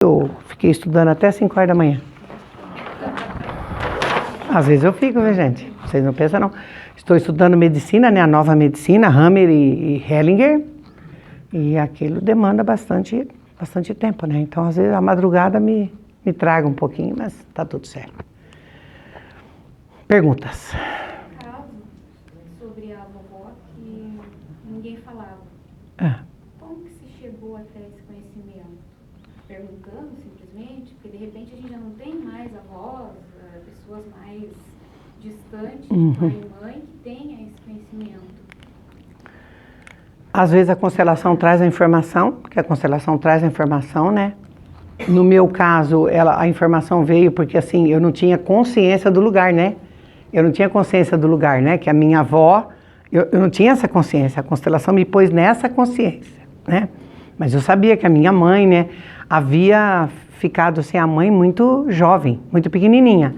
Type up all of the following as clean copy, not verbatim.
Eu fiquei estudando até 5 horas da manhã. Às vezes eu fico, viu, gente? Vocês não pensam, não. Estou estudando medicina, né? A nova medicina, Hammer e Hellinger. E aquilo demanda bastante tempo, né? Então, às vezes, a madrugada me traga um pouquinho, mas tá tudo certo. Perguntas? Caso sobre a vovó que ninguém falava. Como que se chegou até esse conhecimento? Perguntando, simplesmente? Porque, de repente, a gente já não tem mais avós, pessoas mais distantes, pai e mãe, que tenham esse conhecimento. Às vezes a constelação traz a informação, porque a constelação traz a informação, né? No meu caso, a informação veio porque, assim, eu não tinha consciência do lugar, né? Eu não tinha consciência do lugar, né? Que a minha avó, eu não tinha essa consciência. A constelação me pôs nessa consciência, né? Mas eu sabia que a minha mãe, né? Havia ficado sem a mãe muito jovem, muito pequenininha.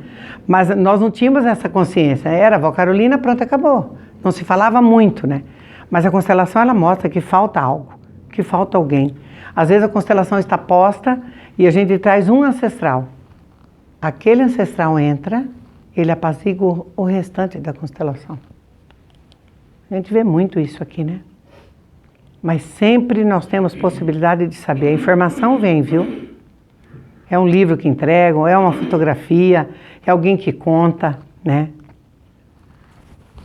Mas nós não tínhamos essa consciência. Era a avó Carolina, pronto, acabou. Não se falava muito, né? Mas a constelação, ela mostra que falta algo, que falta alguém. Às vezes a constelação está posta e a gente traz um ancestral. Aquele ancestral entra, ele apazigua o restante da constelação. A gente vê muito isso aqui, né? Mas sempre nós temos possibilidade de saber. A informação vem, viu? É um livro que entregam, é uma fotografia, é alguém que conta, né?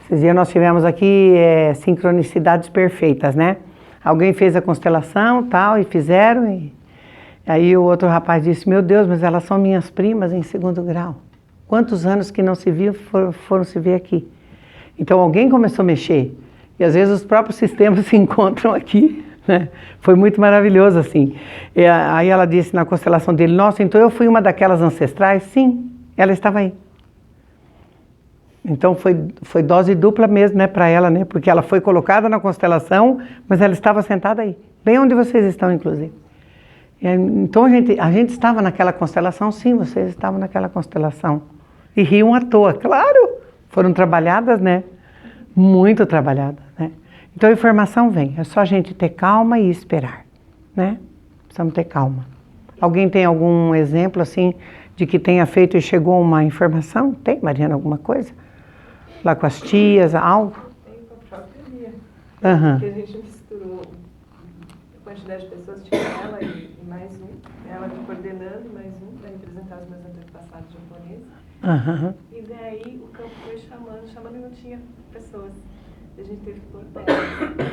Esses dias nós tivemos aqui sincronicidades perfeitas, né? Alguém fez a constelação, tal, e fizeram, e aí o outro rapaz disse, meu Deus, mas elas são minhas primas em 2º grau. Quantos anos que não se viam foram se ver aqui? Então alguém começou a mexer, e às vezes os próprios sistemas se encontram aqui, né? Foi muito maravilhoso, assim. E aí ela disse na constelação dele, nossa, então eu fui uma daquelas ancestrais? Sim, ela estava aí. Então foi dose dupla mesmo, né, para ela, né, porque ela foi colocada na constelação, mas ela estava sentada aí, bem onde vocês estão, inclusive. Então a gente estava naquela constelação, sim, vocês estavam naquela constelação. E riam à toa, claro, foram trabalhadas, né, muito trabalhadas, né. Então a informação vem, é só a gente ter calma e esperar, né, precisamos ter calma. Alguém tem algum exemplo, assim, de que tenha feito e chegou uma informação? Tem, Mariana, alguma coisa? Lá com as tias, algo? Tem com a própria Bia. Porque a gente misturou a quantidade de pessoas, tinha ela e mais um. Ela me coordenando, mais um, para representar os meus antepassados japoneses. E daí o campo foi chamando e não tinha pessoas. A gente teve que pôr pedras.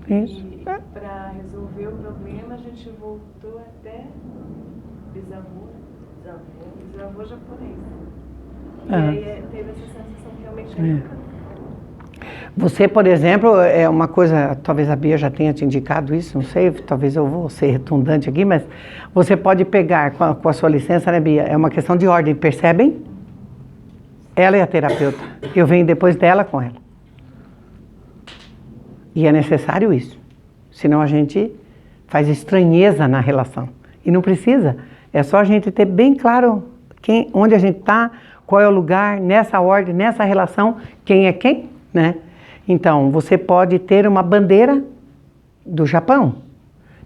Isso. E para resolver o problema, a gente voltou até bisavô japonês. E aí teve essa sensação que realmente Você, por exemplo, é uma coisa, talvez a Bia já tenha te indicado isso, não sei, talvez eu vou ser redundante aqui, mas você pode pegar, com a sua licença, né, Bia, é uma questão de ordem, percebem? Ela é a terapeuta, eu venho depois dela com ela. E é necessário isso, senão a gente faz estranheza na relação. E não precisa, é só a gente ter bem claro onde a gente está, qual é o lugar, nessa ordem, nessa relação, quem é quem, né? Então, você pode ter uma bandeira do Japão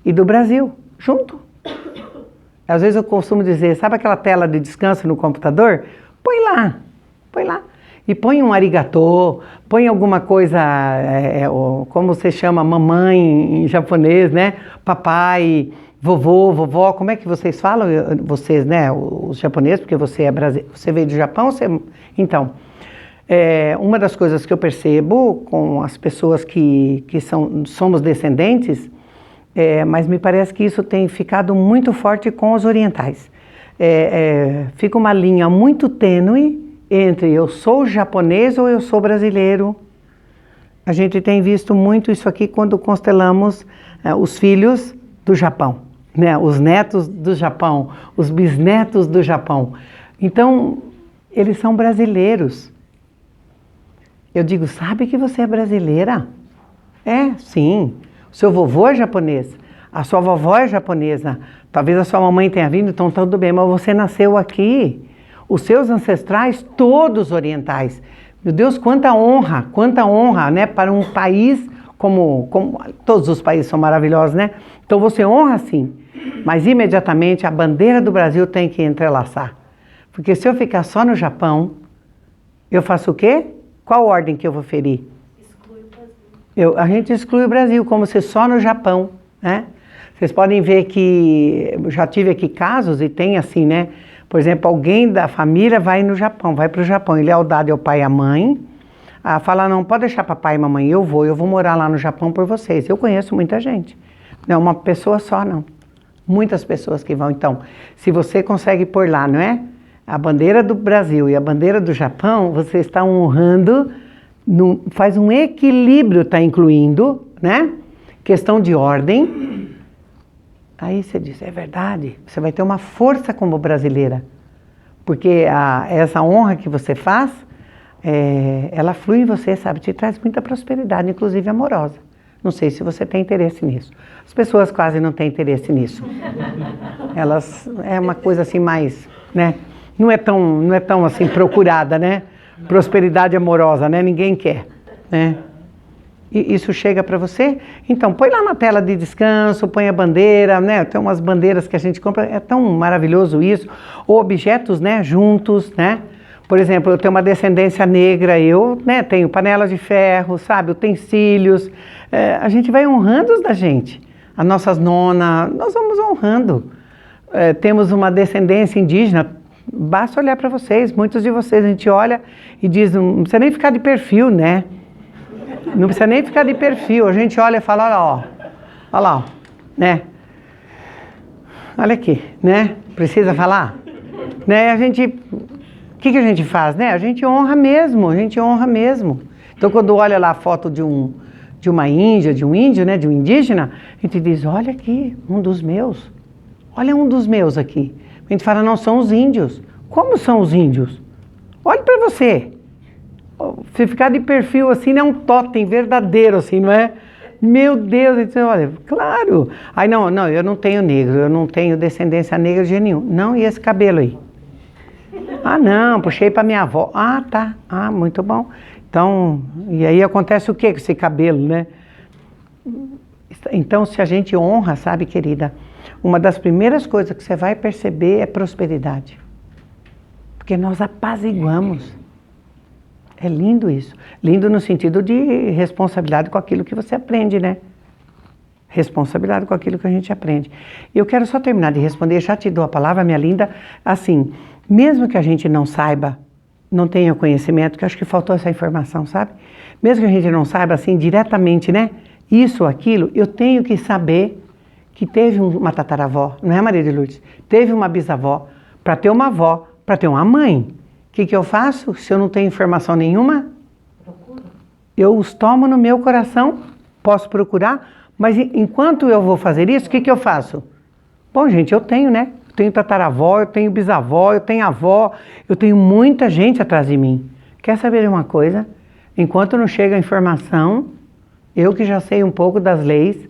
e do Brasil, junto. Às vezes eu costumo dizer, sabe aquela tela de descanso no computador? Põe lá. E põe um arigatô, põe alguma coisa, como você chama, mamãe em japonês, né? Papai, vovô, vovó, como é que vocês falam? Vocês, né, os japoneses, porque você é brasileiro, você veio do Japão, então, uma das coisas que eu percebo com as pessoas que somos descendentes, mas me parece que isso tem ficado muito forte com os orientais. Fica uma linha muito tênue entre eu sou japonês ou eu sou brasileiro. A gente tem visto muito isso aqui quando constelamos os filhos do Japão, né? Os netos do Japão, os bisnetos do Japão. Então, eles são brasileiros. Eu digo, sabe que você é brasileira? Sim. O seu vovô é japonês, a sua vovó é japonesa, talvez a sua mamãe tenha vindo, então tudo bem, mas você nasceu aqui. Os seus ancestrais, todos orientais. Meu Deus, quanta honra, né, para um país como todos os países são maravilhosos, né? Então você honra sim. Mas imediatamente a bandeira do Brasil tem que entrelaçar. Porque se eu ficar só no Japão, eu faço o quê? Qual ordem que eu vou ferir? Exclui o Brasil. A gente exclui o Brasil, como se só no Japão, né? Vocês podem ver que já tive aqui casos e tem assim, né? Por exemplo, alguém da família vai no Japão, vai para o Japão, em lealdade ao pai e à mãe, fala, não, pode deixar papai e mamãe, eu vou morar lá no Japão por vocês. Eu conheço muita gente, não é uma pessoa só, não. Muitas pessoas que vão. Então, se você consegue pôr lá, não é? A bandeira do Brasil e a bandeira do Japão, você está honrando, faz um equilíbrio, está incluindo, né? Questão de ordem. Aí você diz, é verdade, você vai ter uma força como brasileira, porque essa honra que você faz, ela flui em você, sabe, te traz muita prosperidade, inclusive amorosa. Não sei se você tem interesse nisso. As pessoas quase não têm interesse nisso. Elas, é uma coisa assim mais, né, não é tão assim procurada, né, prosperidade amorosa, né, ninguém quer, né. E isso chega para você? Então, põe lá na tela de descanso, põe a bandeira, né? Tem umas bandeiras que a gente compra, é tão maravilhoso isso. Ou objetos, né, juntos, né? Por exemplo, eu tenho uma descendência negra, eu, né, tenho panela de ferro, sabe, utensílios. A gente vai honrando os da gente. As nossas nonas, nós vamos honrando. Temos uma descendência indígena, basta olhar para vocês, muitos de vocês, a gente olha e diz, não precisa nem ficar de perfil, né? Não precisa nem ficar de perfil, a gente olha e fala, olha lá, ó, né? Olha aqui, né? Precisa falar? Né? O que a gente faz, né? A gente honra mesmo. Então, quando olha lá a foto de uma índia, de um índio, né? De um indígena, a gente diz, olha aqui, um dos meus. Olha um dos meus aqui. A gente fala, não, são os índios. Como são os índios? Olhe para você. Se ficar de perfil assim, é um totem verdadeiro, assim, não é? Meu Deus, então, olha, claro. Aí não, eu não tenho negro, eu não tenho descendência negra de jeito nenhum. Não, e esse cabelo aí? Ah, não, puxei para minha avó. Ah, tá, muito bom. Então, e aí acontece o que com esse cabelo, né? Então, se a gente honra, sabe, querida, uma das primeiras coisas que você vai perceber é prosperidade. Porque nós apaziguamos. É lindo isso. Lindo no sentido de responsabilidade com aquilo que você aprende, né? Responsabilidade com aquilo que a gente aprende. E eu quero só terminar de responder, já te dou a palavra, minha linda. Assim, mesmo que a gente não saiba, não tenha conhecimento, que acho que faltou essa informação, sabe? Mesmo que a gente não saiba, assim, diretamente, né? Isso, aquilo, eu tenho que saber que teve uma tataravó, não é, Maria de Lourdes? Teve uma bisavó, para ter uma avó, para ter uma mãe. O que eu faço? Se eu não tenho informação nenhuma, eu os tomo no meu coração, posso procurar, mas enquanto eu vou fazer isso, o que eu faço? Bom, gente, eu tenho, né? Eu tenho tataravó, eu tenho bisavó, eu tenho avó, eu tenho muita gente atrás de mim. Quer saber de uma coisa? Enquanto não chega a informação, eu que já sei um pouco das leis,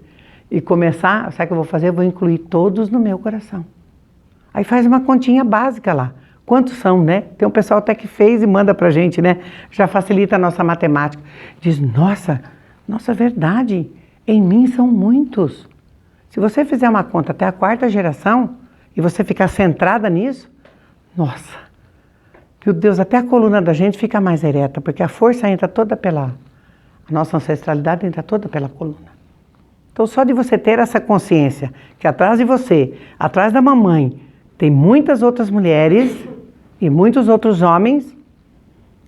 e começar, sabe o que eu vou fazer? Eu vou incluir todos no meu coração. Aí faz uma continha básica lá. Quantos são, né? Tem um pessoal até que fez e manda pra gente, né? Já facilita a nossa matemática. Diz, nossa, verdade, em mim são muitos. Se você fizer uma conta até a 4ª geração, e você ficar centrada nisso, nossa, meu Deus, até a coluna da gente fica mais ereta, porque a força entra toda a nossa ancestralidade entra toda pela coluna. Então, só de você ter essa consciência, que atrás de você, atrás da mamãe, tem muitas outras mulheres e muitos outros homens,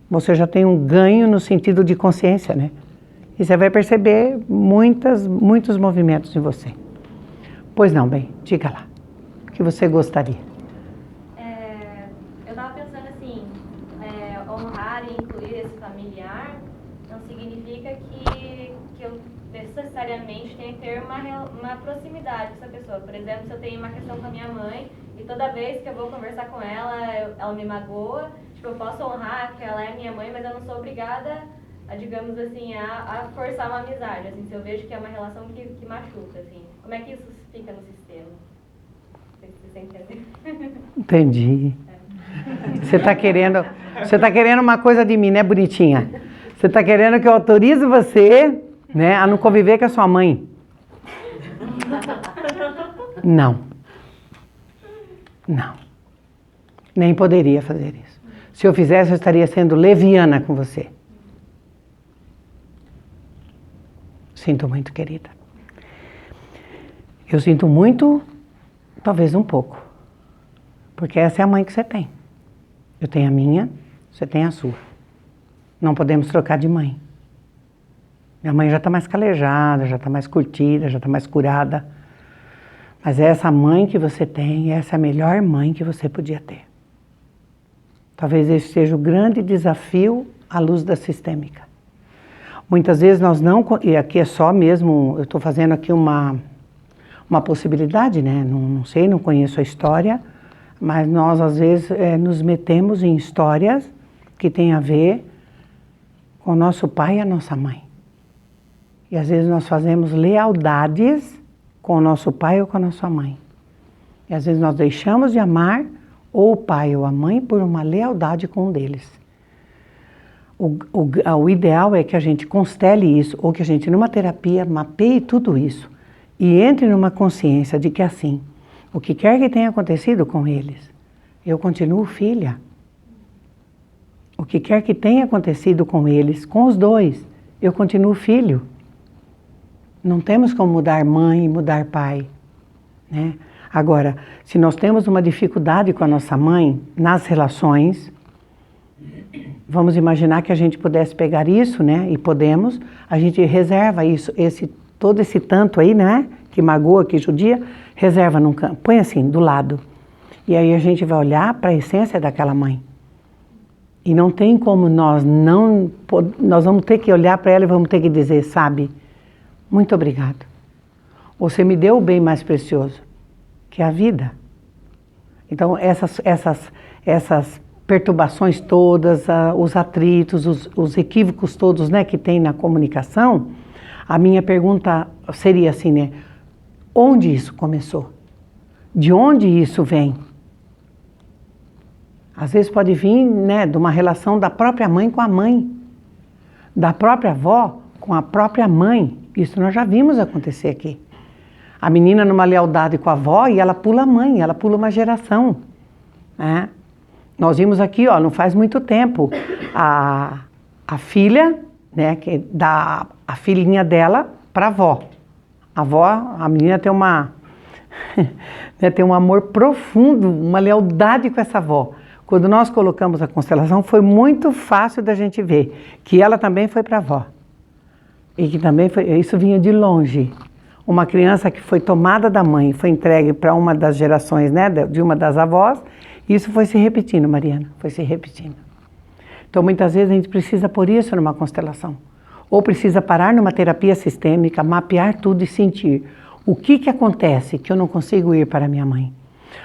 você já tem um ganho no sentido de consciência, né? E você vai perceber muitos movimentos em você. Pois não, bem, diga lá. O que você gostaria? Eu estava pensando assim, honrar e incluir esse familiar não significa que eu necessariamente tenho que ter uma proximidade com essa pessoa. Por exemplo, se eu tenho uma questão com a minha mãe e toda vez que eu vou conversar com ela, ela me magoa, tipo, eu posso honrar que ela é minha mãe, mas eu não sou obrigada a, digamos assim, a forçar uma amizade, assim, se eu vejo que é uma relação que machuca, assim. Como é que isso fica no sistema? Você entendeu? Entendi. Você está querendo uma coisa de mim, né, bonitinha? Você está querendo que eu autorize você, né, a não conviver com a sua mãe. Não. Não. Nem poderia fazer isso. Se eu fizesse, eu estaria sendo leviana com você. Sinto muito, querida. Eu sinto muito, talvez um pouco. Porque essa é a mãe que você tem. Eu tenho a minha, você tem a sua. Não podemos trocar de mãe. Minha mãe já está mais calejada, já está mais curtida, já está mais curada. Mas essa mãe que você tem, essa é a melhor mãe que você podia ter. Talvez esse seja o grande desafio à luz da sistêmica. Muitas vezes nós não, e aqui é só mesmo, eu estou fazendo aqui uma possibilidade, né? Não sei, não conheço a história, mas nós às vezes nos metemos em histórias que têm a ver com o nosso pai e a nossa mãe. E às vezes nós fazemos lealdades com o nosso pai ou com a nossa mãe. E às vezes nós deixamos de amar ou o pai ou a mãe por uma lealdade com um deles. O ideal é que a gente constele isso, ou que a gente numa terapia mapeie tudo isso e entre numa consciência de que assim, o que quer que tenha acontecido com eles, eu continuo filha. O que quer que tenha acontecido com eles, com os dois, eu continuo filho. Não temos como mudar mãe e mudar pai, né? Agora, se nós temos uma dificuldade com a nossa mãe nas relações, vamos imaginar que a gente pudesse pegar isso, né? E podemos, a gente reserva isso, todo esse tanto aí, né? Que magoa, que judia, reserva num canto, põe assim, do lado. E aí a gente vai olhar para a essência daquela mãe. E não tem como nós vamos ter que olhar para ela e vamos ter que dizer, sabe? Muito obrigado. Você me deu o bem mais precioso, que é a vida. Então essas perturbações todas, os atritos, os equívocos todos, né, que tem na comunicação, a minha pergunta seria assim, né? Onde isso começou? De onde isso vem? Às vezes pode vir, né, de uma relação da própria mãe com a mãe, da própria avó com a própria mãe. Isso nós já vimos acontecer aqui. A menina numa lealdade com a avó e ela pula a mãe, ela pula uma geração, né? Nós vimos aqui, ó, não faz muito tempo, a filha, né, que dá a filhinha dela para a avó. A avó, a menina tem tem um amor profundo, uma lealdade com essa avó. Quando nós colocamos a constelação, foi muito fácil da gente ver que ela também foi para a avó. E que também isso vinha de longe. Uma criança que foi tomada da mãe, foi entregue para uma das gerações, né, de uma das avós, isso foi se repetindo, Mariana, foi se repetindo. Então, muitas vezes a gente precisa pôr isso numa constelação. Ou precisa parar numa terapia sistêmica, mapear tudo e sentir. O que acontece que eu não consigo ir para minha mãe?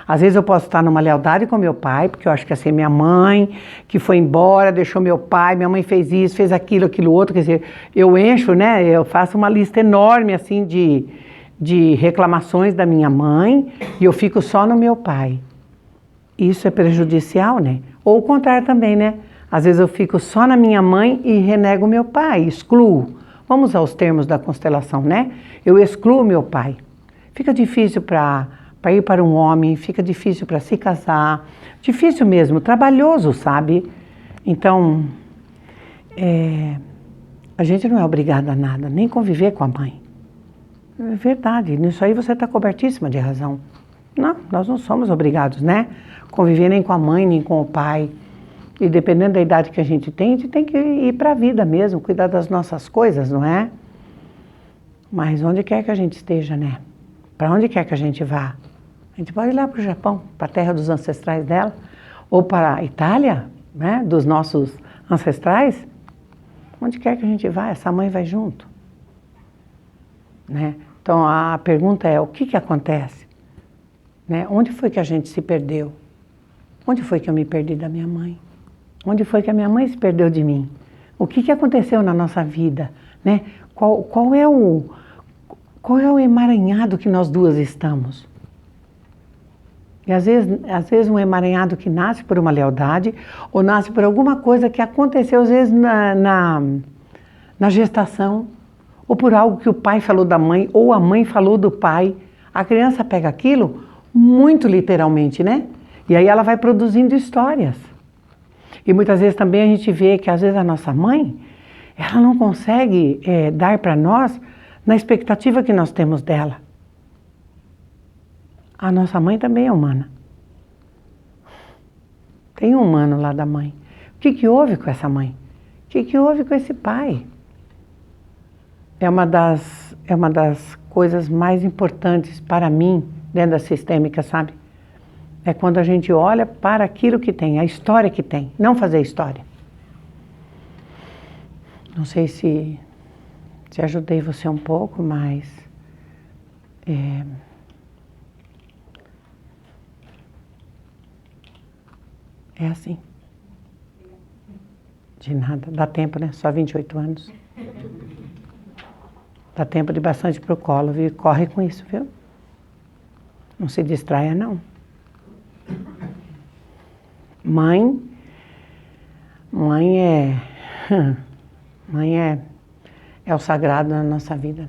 Às vezes eu posso estar numa lealdade com meu pai, porque eu acho que assim, minha mãe, que foi embora, deixou meu pai, minha mãe fez isso, fez aquilo outro, quer dizer, eu encho, né, eu faço uma lista enorme, assim, de reclamações da minha mãe, e eu fico só no meu pai. Isso é prejudicial, né? Ou o contrário também, né? Às vezes eu fico só na minha mãe e renego meu pai, excluo. Vamos aos termos da constelação, né? Eu excluo meu pai. Fica difícil para ir para um homem, fica difícil para se casar, difícil mesmo, trabalhoso, sabe? Então, a gente não é obrigado a nada, nem conviver com a mãe. É verdade, nisso aí você está cobertíssima de razão. Não, nós não somos obrigados, né? Conviver nem com a mãe, nem com o pai. E dependendo da idade que a gente tem que ir para a vida mesmo, cuidar das nossas coisas, não é? Mas onde quer que a gente esteja, né? Para onde quer que a gente vá? A gente pode ir lá para o Japão, para a terra dos ancestrais dela, ou para a Itália, né? Dos nossos ancestrais. Onde quer que a gente vá, essa mãe vai junto, né? Então a pergunta é, o que acontece? Né? Onde foi que a gente se perdeu? Onde foi que eu me perdi da minha mãe? Onde foi que a minha mãe se perdeu de mim? O que aconteceu na nossa vida? Né? Qual é o emaranhado que nós duas estamos? E às vezes um emaranhado que nasce por uma lealdade, ou nasce por alguma coisa que aconteceu, às vezes, na gestação, ou por algo que o pai falou da mãe, ou a mãe falou do pai. A criança pega aquilo muito literalmente, né? E aí ela vai produzindo histórias. E muitas vezes também a gente vê que às vezes a nossa mãe, ela não consegue dar para nós na expectativa que nós temos dela. A nossa mãe também é humana. Tem um humano lá da mãe. O que houve com essa mãe? O que houve com esse pai? É uma das coisas mais importantes para mim, dentro da sistêmica, sabe? É quando a gente olha para aquilo que tem, a história que tem, não fazer história. Não sei se ajudei você um pouco, mas é assim. De nada, dá tempo, né? Só 28 anos. Dá tempo de bastante pro colo, viu? Corre com isso, viu? Não se distraia, não. Mãe é o sagrado na nossa vida, né?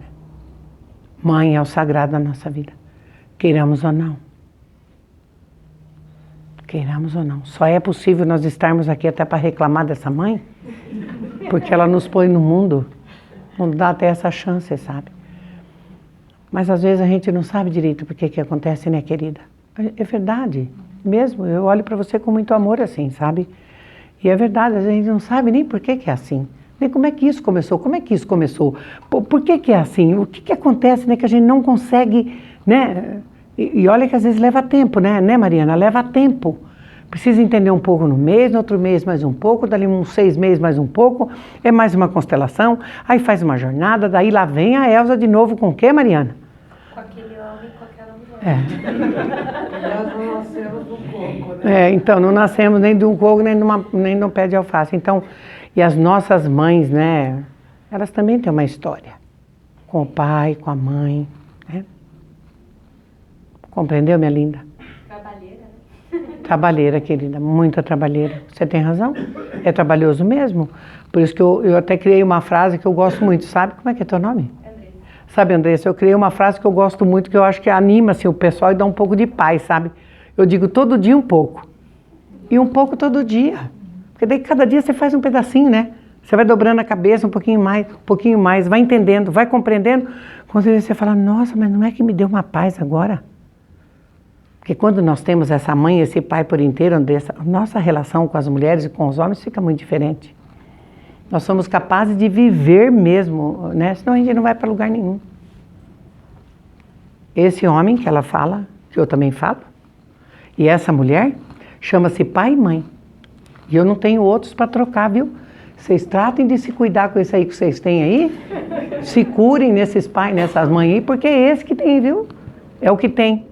Mãe é o sagrado na nossa vida. Queiramos ou não. Queiramos ou não. Só é possível nós estarmos aqui até para reclamar dessa mãe, porque ela nos põe no mundo. Não dá até essa chance, sabe? Mas às vezes a gente não sabe direito por que acontece, né, querida? É verdade. Mesmo, eu olho para você com muito amor assim, sabe? E é verdade, às vezes a gente não sabe nem por que é assim. Nem como é que isso começou, como é que isso começou. Por que é assim? O que acontece, né, que a gente não consegue, né? E olha que às vezes leva tempo, né, Mariana? Leva tempo. Precisa entender um pouco no mês, no outro mês mais um pouco, dali uns 6 meses mais um pouco, é mais uma constelação, aí faz uma jornada, daí lá vem a Elza de novo com o quê, Mariana? Com aquele homem, com aquela mulher. Nós não nascemos do coco, né? Então, não nascemos nem de um coco, nem de um pé de alface. Então, e as nossas mães, né, elas também têm uma história. Com o pai, com a mãe, né? Compreendeu, minha linda? Trabalheira, né? Trabalheira, querida, muita trabalheira. Você tem razão, é trabalhoso mesmo. Por isso que eu até criei uma frase que eu gosto muito, sabe? Como é que é teu nome? Andressa. Sabe, Andressa, eu criei uma frase que eu gosto muito, que eu acho que anima assim, o pessoal e dá um pouco de paz, sabe? Eu digo todo dia um pouco. E um pouco todo dia. Porque daí cada dia você faz um pedacinho, né? Você vai dobrando a cabeça um pouquinho mais, vai entendendo, vai compreendendo. Quando você fala, nossa, mas não é que me deu uma paz agora? Porque quando nós temos essa mãe e esse pai por inteiro, Andressa, nossa relação com as mulheres e com os homens fica muito diferente. Nós somos capazes de viver mesmo, né? Senão a gente não vai para lugar nenhum. Esse homem que ela fala, que eu também falo, e essa mulher, chama-se pai e mãe. E eu não tenho outros para trocar, viu? Vocês tratem de se cuidar com isso aí que vocês têm aí. Se curem nesses pais, nessas mães aí, porque é esse que tem, viu? É o que tem.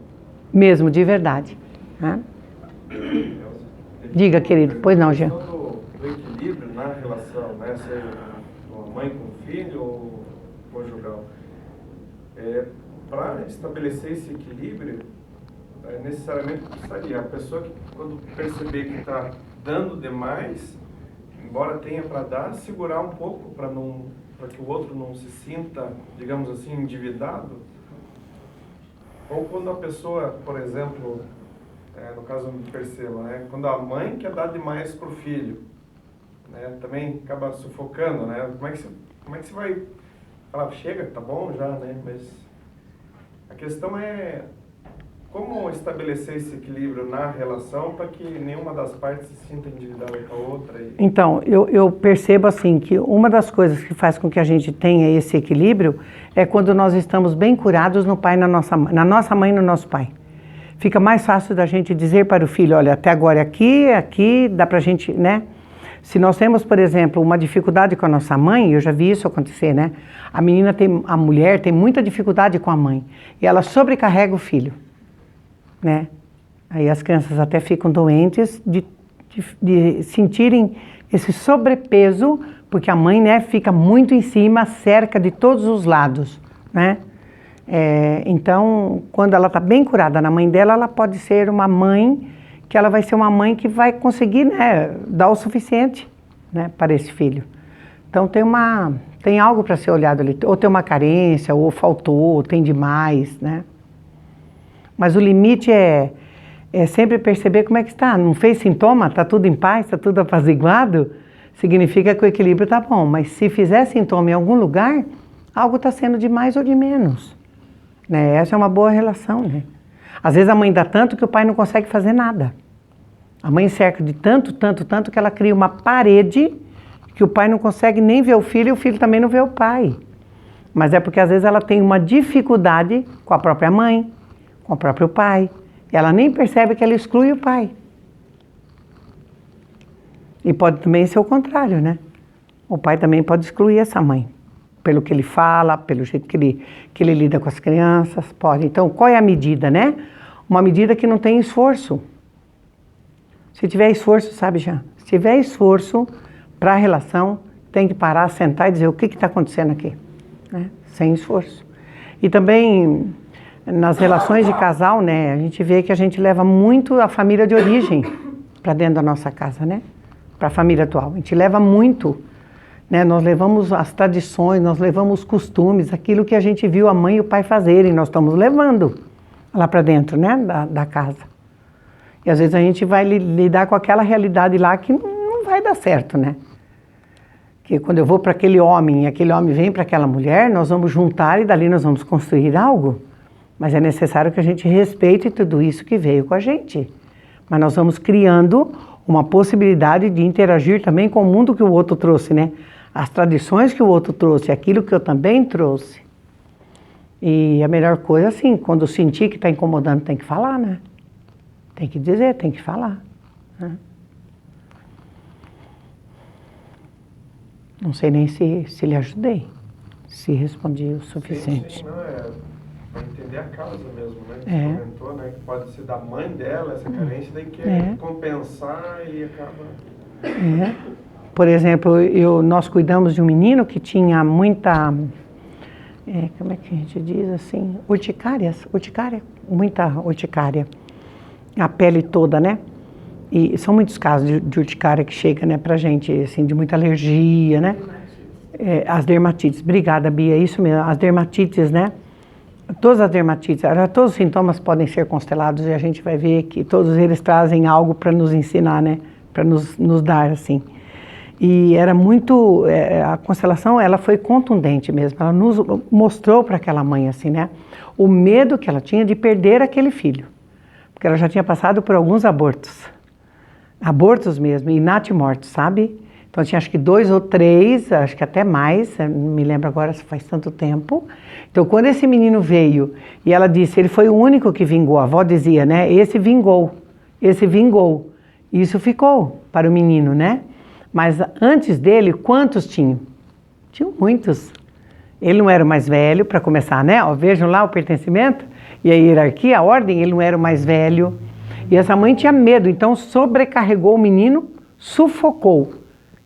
Mesmo, de verdade. Né? Diga, querido. Pois não, Jean. Do equilíbrio na relação, né? Seja uma mãe com filho ou conjugal. Para estabelecer esse equilíbrio, necessariamente precisaria. A pessoa que, quando perceber que está dando demais, embora tenha para dar, segurar um pouco para que o outro não se sinta, digamos assim, endividado. Ou quando a pessoa, por exemplo, no caso eu percebo, né, quando a mãe quer dar demais para o filho, né, também acaba sufocando, né? Como é que você vai falar, chega, tá bom já, né? Mas a questão é como estabelecer esse equilíbrio na relação para que nenhuma das partes se sinta endividada com a outra. Então, eu percebo assim que uma das coisas que faz com que a gente tenha esse equilíbrio é quando nós estamos bem curados no pai, na nossa mãe e no nosso pai. Fica mais fácil da gente dizer para o filho, olha, até agora aqui, dá pra gente, né? Se nós temos, por exemplo, uma dificuldade com a nossa mãe, eu já vi isso acontecer, né? A mulher tem muita dificuldade com a mãe e ela sobrecarrega o filho. Né? Aí as crianças até ficam doentes de sentirem esse sobrepeso, porque a mãe, né, fica muito em cima, cerca de todos os lados, né? Então, quando ela está bem curada na mãe dela, ela pode ser uma mãe que ela vai ser uma mãe que vai conseguir, né, dar o suficiente, né, para esse filho. Então tem algo para ser olhado ali, ou tem uma carência, ou faltou, ou tem demais, né? Mas o limite é sempre perceber como é que está. Não fez sintoma, está tudo em paz, está tudo apaziguado, significa que o equilíbrio está bom. Mas se fizer sintoma em algum lugar, algo está sendo de mais ou de menos. Né? Essa é uma boa relação, né? Às vezes a mãe dá tanto que o pai não consegue fazer nada. A mãe cerca de tanto que ela cria uma parede que o pai não consegue nem ver o filho e o filho também não vê o pai. Mas é porque às vezes ela tem uma dificuldade com a própria mãe, com o próprio pai. E ela nem percebe que ela exclui o pai. E pode também ser o contrário, né? O pai também pode excluir essa mãe. Pelo que ele fala, pelo jeito que ele lida com as crianças, pode. Então, qual é a medida, né? Uma medida que não tem esforço. Se tiver esforço, sabe já? Se tiver esforço para a relação, tem que parar, sentar e dizer o que está acontecendo aqui. Né? Sem esforço. E também, nas relações de casal, né? A gente vê que a gente leva muito a família de origem para dentro da nossa casa, né? Para a família atual. A gente leva muito. Né, nós levamos as tradições, nós levamos os costumes, aquilo que a gente viu a mãe e o pai fazerem, nós estamos levando lá para dentro, né, da casa. E às vezes a gente vai lidar com aquela realidade lá que não vai dar certo, né? Que quando eu vou para aquele homem e aquele homem vem para aquela mulher, nós vamos juntar e dali nós vamos construir algo. Mas é necessário que a gente respeite tudo isso que veio com a gente. Mas nós vamos criando uma possibilidade de interagir também com o mundo que o outro trouxe, né? As tradições que o outro trouxe, aquilo que eu também trouxe. E a melhor coisa, assim, quando sentir que está incomodando, tem que falar, né? Tem que dizer, tem que falar. Né? Não sei nem se lhe ajudei, se respondi o suficiente. Sim, não, para entender a causa mesmo, né? Você comentou, né? Que pode ser da mãe dela, essa carência, daí quer compensar e acaba... Por exemplo, nós cuidamos de um menino que tinha muita, como é que a gente diz assim, urticária, muita urticária, a pele toda, né? E são muitos casos de urticária que chega, né, pra gente, assim, de muita alergia, né? As dermatites, obrigada, Bia, isso mesmo, as dermatites, né? Todas as dermatites, todos os sintomas podem ser constelados e a gente vai ver que todos eles trazem algo para nos ensinar, né? Para nos dar, assim. E era muito, a constelação, ela foi contundente mesmo, ela nos mostrou para aquela mãe, assim, né, o medo que ela tinha de perder aquele filho, porque ela já tinha passado por alguns abortos mesmo, e natimortos, sabe? Então tinha acho que 2 ou 3, acho que até mais, não me lembro agora, faz tanto tempo. Então quando esse menino veio, e ela disse, ele foi o único que vingou, a avó dizia, né, esse vingou, isso ficou para o menino, né? Mas antes dele, quantos tinham? Tinham muitos. Ele não era o mais velho, para começar, né? Ó, vejam lá o pertencimento e a hierarquia, a ordem, ele não era o mais velho. E essa mãe tinha medo, então sobrecarregou o menino, sufocou.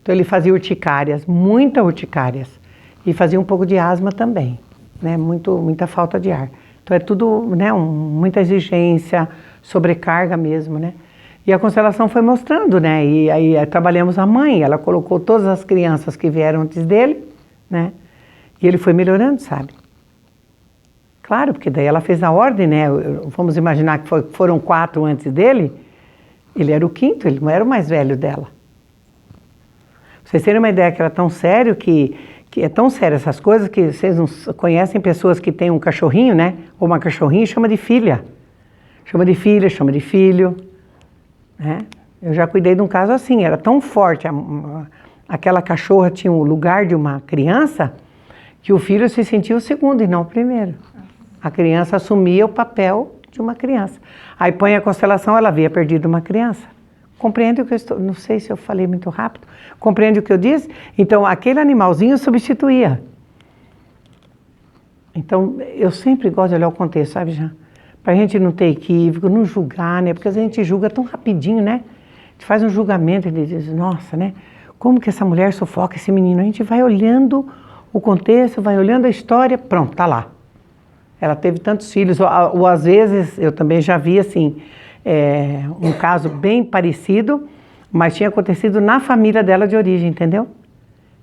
Então ele fazia urticárias, muitas urticárias. E fazia um pouco de asma também, né? Muita falta de ar. Então é tudo, né? Muita exigência, sobrecarga mesmo, né? E a constelação foi mostrando, né? E aí trabalhamos a mãe, ela colocou todas as crianças que vieram antes dele, né? E ele foi melhorando, sabe? Claro, porque daí ela fez a ordem, né? Vamos imaginar que foram 4 antes dele, ele era o 5º, ele não era o mais velho dela. Pra vocês terem uma ideia que era tão sério que é tão sério essas coisas que vocês não conhecem pessoas que têm um cachorrinho, né? Ou uma cachorrinha e chama de filha. Chama de filha, chama de filho. Eu já cuidei de um caso assim, era tão forte, aquela cachorra tinha o lugar de uma criança, que o filho se sentia o segundo e não o primeiro. A criança assumia o papel de uma criança. Aí põe a constelação, ela havia perdido uma criança. Compreende o que eu estou... Não sei se eu falei muito rápido. Compreende o que eu disse? Então, aquele animalzinho substituía. Então, eu sempre gosto de olhar o contexto, sabe, Jean? Para a gente não ter equívoco, não julgar, né? Porque a gente julga tão rapidinho, né? A gente faz um julgamento e diz, nossa, né? Como que essa mulher sufoca esse menino? A gente vai olhando o contexto, vai olhando a história, pronto, tá lá. Ela teve tantos filhos, ou às vezes, eu também já vi, assim, um caso bem parecido, mas tinha acontecido na família dela de origem, entendeu?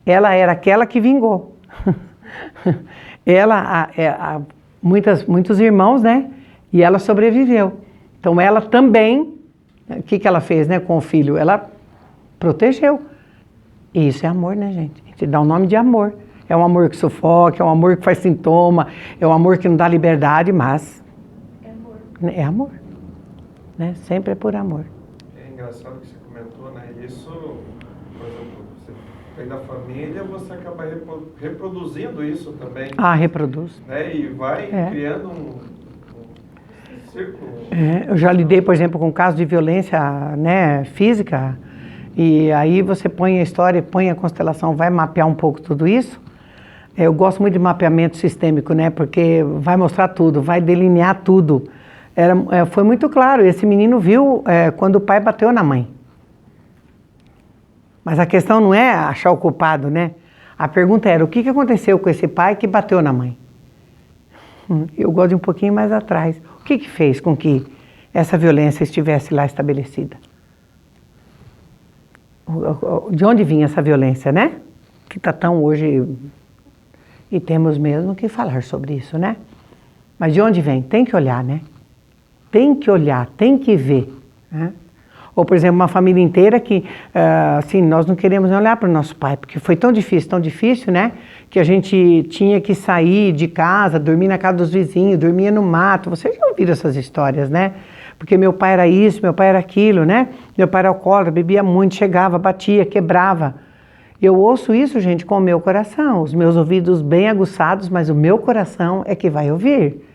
Ela era aquela que vingou. Ela, muitos irmãos, né? E ela sobreviveu. Então ela também, o que ela fez, né, com o filho? Ela protegeu. E isso é amor, né, gente? A gente dá o nome de amor. É um amor que sufoca, é um amor que faz sintoma, é um amor que não dá liberdade, mas É amor. é amor. Né? Sempre é por amor. É engraçado que você comentou, né? Isso, por exemplo, você vem da família, você acaba reproduzindo isso também. Ah, reproduz. Né? E vai criando um círculo. Eu já lidei, por exemplo, com casos de violência, né, física, e aí você põe a história, põe a constelação, vai mapear um pouco tudo isso. Eu gosto muito de mapeamento sistêmico, né, porque vai mostrar tudo, vai delinear tudo. Foi muito claro, esse menino viu quando o pai bateu na mãe. Mas a questão não é achar o culpado, né? A pergunta era, o que aconteceu com esse pai que bateu na mãe? Eu gosto de um pouquinho mais atrás. O que fez com que essa violência estivesse lá estabelecida? De onde vinha essa violência, né? Que está tão hoje... E temos mesmo que falar sobre isso, né? Mas de onde vem? Tem que olhar, né? Tem que olhar, tem que ver. Né? Ou, por exemplo, uma família inteira que, assim, nós não queremos olhar para o nosso pai, porque foi tão difícil, né? Que a gente tinha que sair de casa, dormir na casa dos vizinhos, dormia no mato. Vocês já ouviram essas histórias, né? Porque meu pai era isso, meu pai era aquilo, né? Meu pai era alcoólatra, bebia muito, chegava, batia, quebrava. Eu ouço isso, gente, com o meu coração. Os meus ouvidos bem aguçados, mas o meu coração é que vai ouvir.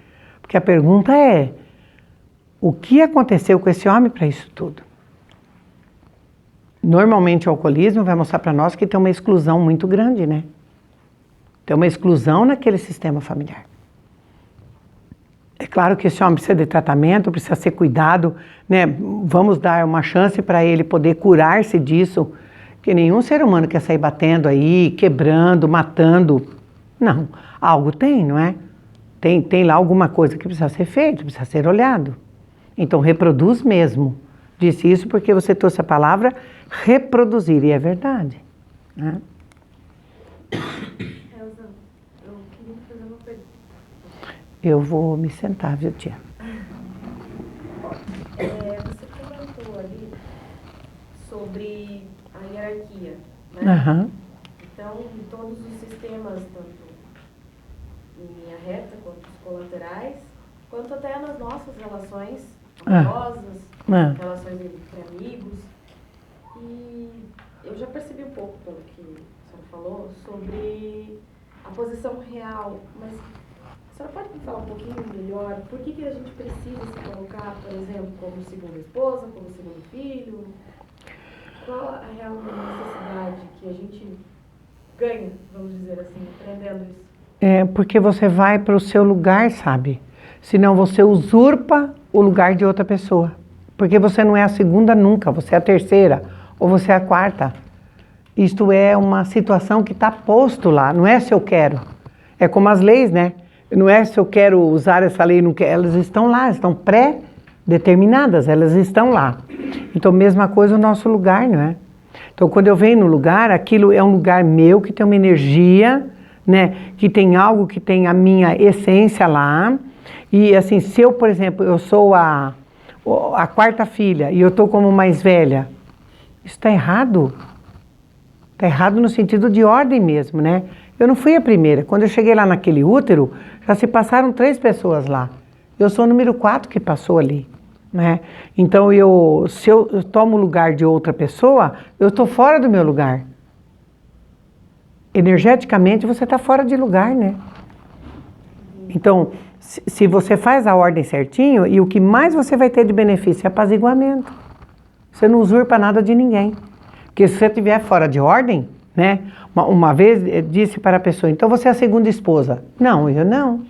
Porque a pergunta é, o que aconteceu com esse homem para isso tudo? Normalmente o alcoolismo vai mostrar para nós que tem uma exclusão muito grande, né? Tem uma exclusão naquele sistema familiar. É claro que esse homem precisa de tratamento, precisa ser cuidado, né? Vamos dar uma chance para ele poder curar-se disso, porque nenhum ser humano quer sair batendo aí, quebrando, matando. Não, algo tem, não é? Tem lá alguma coisa que precisa ser feito, precisa ser olhado. Então reproduz mesmo. Disse isso porque você trouxe a palavra reproduzir, e é verdade. Né? Elza, eu queria fazer uma pergunta. Eu vou me sentar, viu, tia? Você comentou ali sobre a hierarquia, né? Aham. Então, em todos os sistemas, tanto em linha reta, quanto os colaterais, quanto até nas nossas relações amorosas, relações entre amigos. E eu já percebi um pouco, pelo que a senhora falou, sobre a posição real, mas a senhora pode me falar um pouquinho melhor por que a gente precisa se colocar, por exemplo, como segunda esposa, como segundo filho? Qual a real necessidade que a gente ganha, vamos dizer assim, aprendendo isso? É porque você vai para o seu lugar, sabe? Senão você usurpa o lugar de outra pessoa. Porque você não é a segunda nunca, você é a terceira ou você é a quarta. Isto é uma situação que está posto lá, não é se eu quero. É como as leis, né? Não é se eu quero usar essa lei, não quero. Elas estão lá, estão pré-determinadas, elas estão lá. Então, mesma coisa o nosso lugar, não é? Então, quando eu venho no lugar, aquilo é um lugar meu que tem uma energia, né? Que tem algo que tem a minha essência lá. E assim, se eu, por exemplo, eu sou a quarta filha e eu estou como mais velha, isso está errado. Está errado no sentido de ordem mesmo, né? Eu não fui a primeira. Quando eu cheguei lá naquele útero, já se passaram 3 pessoas lá. Eu sou o número 4 que passou ali, né? Então, se eu tomo o lugar de outra pessoa, eu estou fora do meu lugar. Energeticamente, você está fora de lugar, né? Então, se você faz a ordem certinho, e o que mais você vai ter de benefício é apaziguamento. Você não usurpa nada de ninguém. Porque se você estiver fora de ordem, né? Uma vez disse para a pessoa, então você é a segunda esposa. Não, eu não.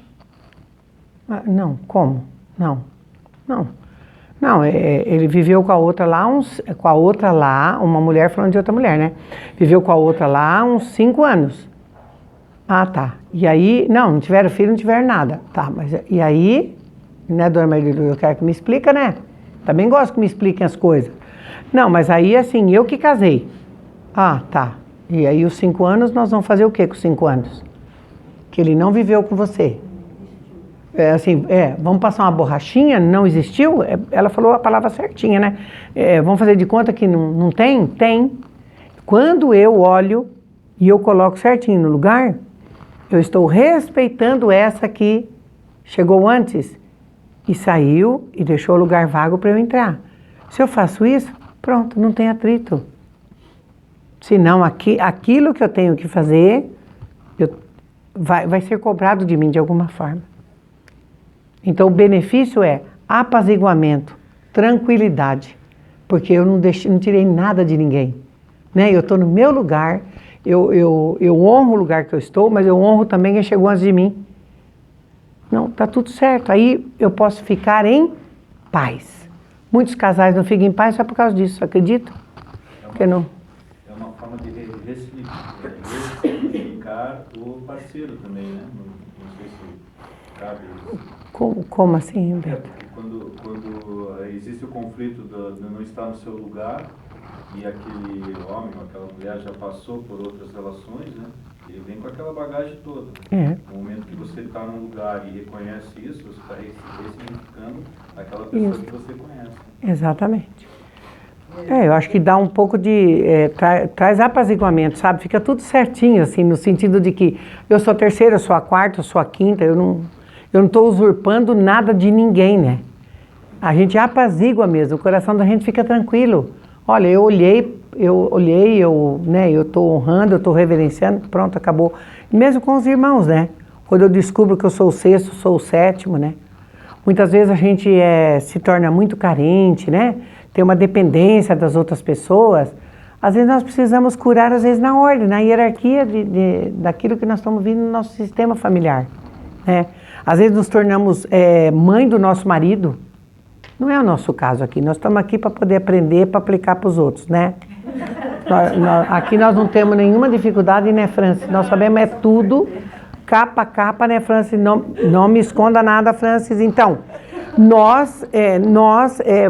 Não, como? Não. Não, ele viveu com a outra lá, uma mulher falando de outra mulher, né? Viveu com a outra lá uns 5 anos. Ah, tá. E aí, não tiveram filho, não tiveram nada. Tá, mas e aí, né, dona Maria, eu quero que me explica, né? Também gosto que me expliquem as coisas. Não, mas aí, assim, eu que casei. Ah, tá. E aí, os 5 anos, nós vamos fazer o quê com os 5 anos? Que ele não viveu com você. Vamos passar uma borrachinha, não existiu? Ela falou a palavra certinha, né? Vamos fazer de conta que não tem? Tem. Quando eu olho e eu coloco certinho no lugar, eu estou respeitando essa que chegou antes e saiu e deixou o lugar vago para eu entrar. Se eu faço isso, pronto, não tem atrito. Senão aquilo que eu tenho que fazer vai ser cobrado de mim de alguma forma. Então o benefício é apaziguamento, tranquilidade, porque eu não tirei nada de ninguém, né? Eu estou no meu lugar, eu honro o lugar que eu estou, mas eu honro também quem chegou antes de mim. Não, tá tudo certo, aí eu posso ficar em paz. Muitos casais não ficam em paz só por causa disso, acredito? É uma forma de ressignificar o parceiro também, né? Não sei se cabe isso. Como assim, Humberto? Quando existe o conflito de não estar no seu lugar e aquele homem ou aquela mulher já passou por outras relações, né? Ele vem com aquela bagagem toda. No momento que você está num lugar e reconhece isso, você está ressignificando aquela pessoa que você conhece. Exatamente. Eu acho que dá um pouco de... traz apaziguamento, sabe? Fica tudo certinho, assim, no sentido de que eu sou a terceira, eu sou a quarta, eu sou a quinta, eu não estou usurpando nada de ninguém, né? A gente apazigua mesmo, o coração da gente fica tranquilo. Olha, eu olhei, eu estou honrando, eu estou reverenciando, pronto, acabou. Mesmo com os irmãos, né? Quando eu descubro que eu sou o sexto, sou o sétimo, né? Muitas vezes a gente se torna muito carente, né? Tem uma dependência das outras pessoas. Às vezes nós precisamos curar, às vezes na ordem, na hierarquia daquilo que nós estamos vendo no nosso sistema familiar, né? Às vezes nos tornamos mãe do nosso marido. Não é o nosso caso aqui, nós estamos aqui para poder aprender, para aplicar para os outros, né? Aqui nós não temos nenhuma dificuldade, né, Francis? Nós sabemos tudo, capa a capa, né, Francis? Não me esconda nada, Francis. Então, nós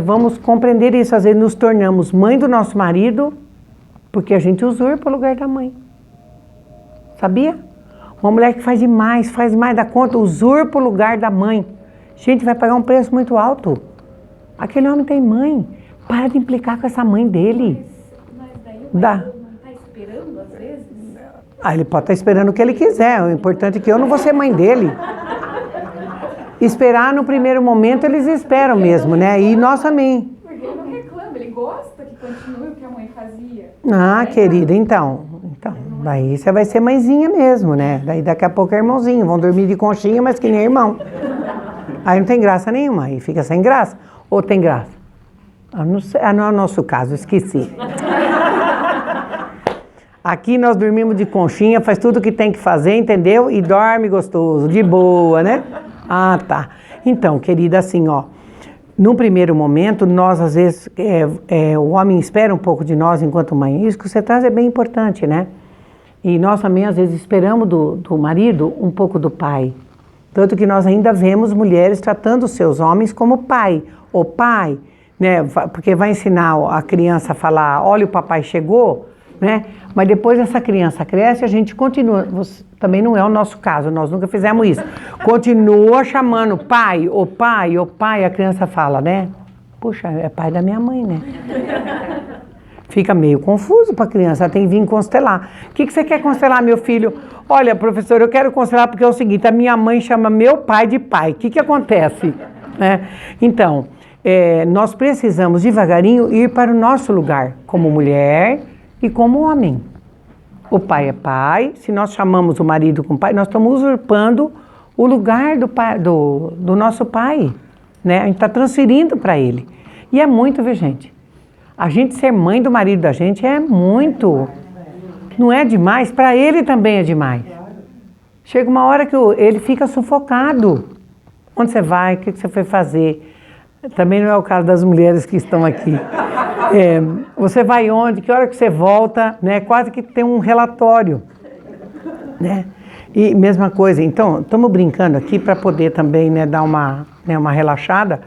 vamos compreender isso. Às vezes nos tornamos mãe do nosso marido, porque a gente usurpa o lugar da mãe. Sabia? Uma mulher que faz demais da conta, usurpa o lugar da mãe. Gente, vai pagar um preço muito alto. Aquele homem tem mãe. Para de implicar com essa mãe dele. Mas daí o marido não está esperando, às vezes? Ele pode estar esperando o que ele quiser. O importante é que eu não vou ser mãe dele. Esperar no primeiro momento, eles esperam mesmo, né? E nós também. Porque ele não reclama, ele gosta que continue o que a mãe fazia. Querida, então, daí você vai ser mãezinha mesmo, né? Daí daqui a pouco é irmãozinho. Vão dormir de conchinha, mas que nem irmão. Aí não tem graça nenhuma, aí fica sem graça. Ou tem graça? Não sei, não é o nosso caso, esqueci. Aqui nós dormimos de conchinha, faz tudo o que tem que fazer, entendeu? E dorme gostoso, de boa, né? Tá. Então, querida, assim, num primeiro momento, nós às vezes, o homem espera um pouco de nós enquanto mãe. Isso que você traz é bem importante, né? E nós também às vezes esperamos do marido um pouco do pai. Tanto que nós ainda vemos mulheres tratando os seus homens como pai. O pai, né? Porque vai ensinar a criança a falar, olha, o papai chegou, né? Mas depois essa criança cresce, a gente continua. Também não é o nosso caso, nós nunca fizemos isso. Continua chamando pai, o pai, a criança fala, né? Puxa, é pai da minha mãe, né? Fica meio confuso para a criança, ela tem que vir constelar. O que você quer constelar, meu filho? Olha, professor, eu quero constelar porque é o seguinte, a minha mãe chama meu pai de pai. O que acontece? Então, nós precisamos devagarinho ir para o nosso lugar, como mulher e como homem. O pai é pai, se nós chamamos o marido como pai, nós estamos usurpando o lugar do nosso pai, né? A gente está transferindo para ele. E é muito, viu, gente? A gente ser mãe do marido da gente é muito. Não é demais? Para ele também é demais. Chega uma hora que ele fica sufocado. Onde você vai? O que você foi fazer? Também não é o caso das mulheres que estão aqui. Você vai onde? Que hora que você volta? Né? Quase que tem um relatório. Né? E mesma coisa. Então, estamos brincando aqui para poder também, né, dar uma relaxada.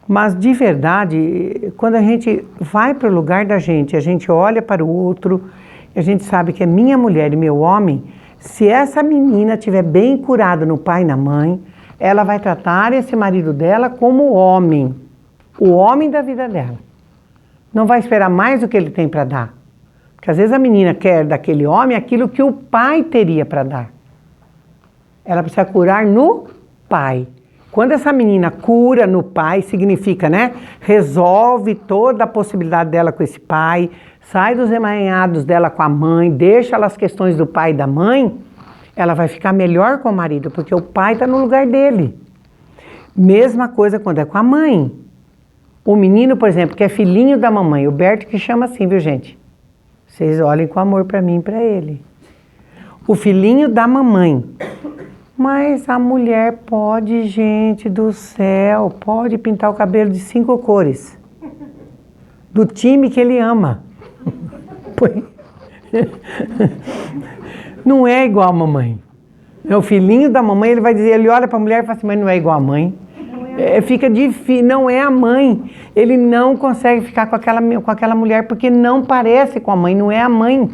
Mas, de verdade, quando a gente vai para o lugar da gente, a gente olha para o outro, a gente sabe que é minha mulher e meu homem, se essa menina estiver bem curada no pai e na mãe, ela vai tratar esse marido dela como homem, o homem da vida dela. Não vai esperar mais do que ele tem para dar. Porque às vezes a menina quer daquele homem aquilo que o pai teria para dar. Ela precisa curar no pai. Quando essa menina cura no pai, significa, né? Resolve toda a possibilidade dela com esse pai, sai dos emaranhados dela com a mãe, deixa ela as questões do pai e da mãe, ela vai ficar melhor com o marido, porque o pai está no lugar dele. Mesma coisa quando é com a mãe. O menino, por exemplo, que é filhinho da mamãe, o Berto que chama assim, viu, gente? Vocês olhem com amor para mim e para ele. O filhinho da mamãe. Mas a mulher pode, gente do céu, pode pintar o cabelo de 5 cores. Do time que ele ama. Não é igual a mamãe. É o filhinho da mamãe, ele vai dizer, ele olha para a mulher e fala assim, mas não é igual a mãe. Fica difícil, não é a mãe. Ele não consegue ficar com aquela mulher porque não parece com a mãe, não é a mãe.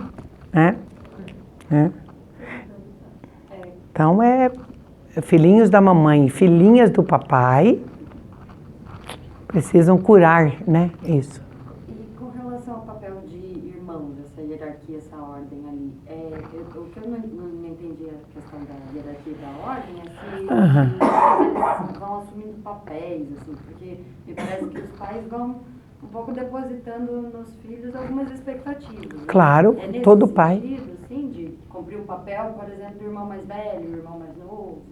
Então filhinhos da mamãe e filhinhas do papai precisam curar, né? Isso. E com relação ao papel de irmãos, essa hierarquia, essa ordem ali, o que eu não entendi a questão da hierarquia e da ordem é se eles vão assumindo papéis, assim, porque me parece que os pais vão um pouco depositando nos filhos algumas expectativas. Claro, né? todo pai. Sentido, assim, de cumprir um papel, por exemplo, do irmão mais velho, do irmão mais novo.